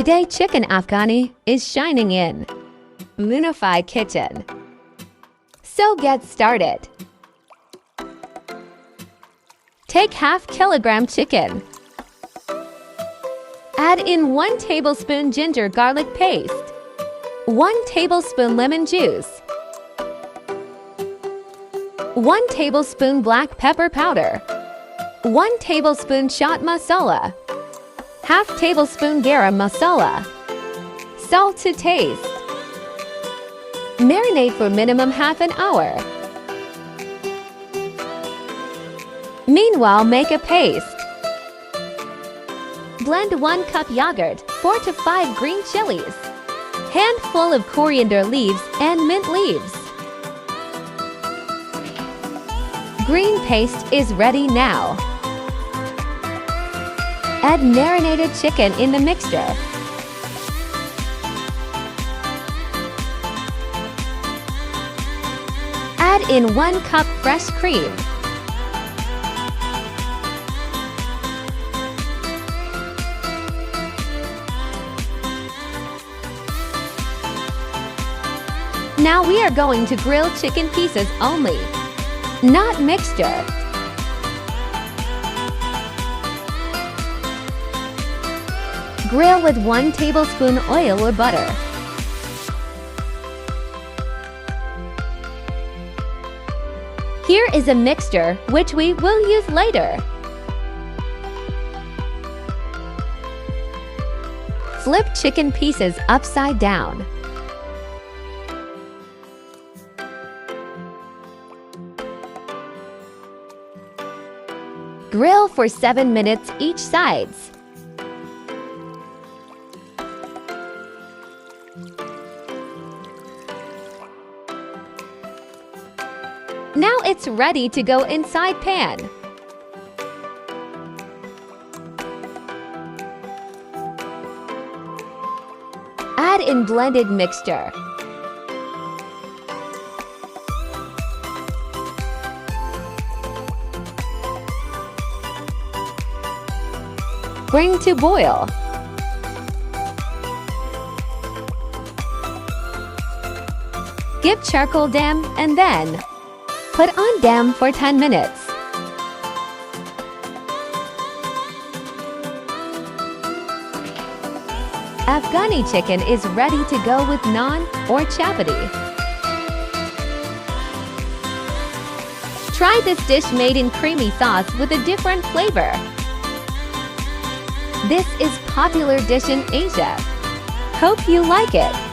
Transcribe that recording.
Today, chicken Afghani is shining in Unify Kitchen. So get started. Take half kilogram chicken. Add in 1 tablespoon ginger garlic paste, 1 tablespoon lemon juice, 1 tablespoon black pepper powder, 1 tablespoon chaat masala, half tablespoon garam masala, salt to taste. Marinate for minimum half an hour. Meanwhile, make a paste. Blend 1 cup yogurt, 4 to 5 green chillies, handful of coriander leaves and mint leaves. Green paste is ready now. Add marinated chicken in the mixture. Add in 1 cup fresh cream. Now we are going to grill chicken pieces only, not mixture. Grill with 1 tablespoon oil or butter. Here is a mixture which we will use later. Flip chicken pieces upside down. Grill for 7 minutes each sides. Now it's ready to go inside pan. Add in blended mixture. Bring to boil. Give charcoal dam and then put on dam for 10 minutes. Afghani chicken is ready to go with naan or chapati. Try this dish made in creamy sauce with a different flavor. This is popular dish in Asia. Hope you like it.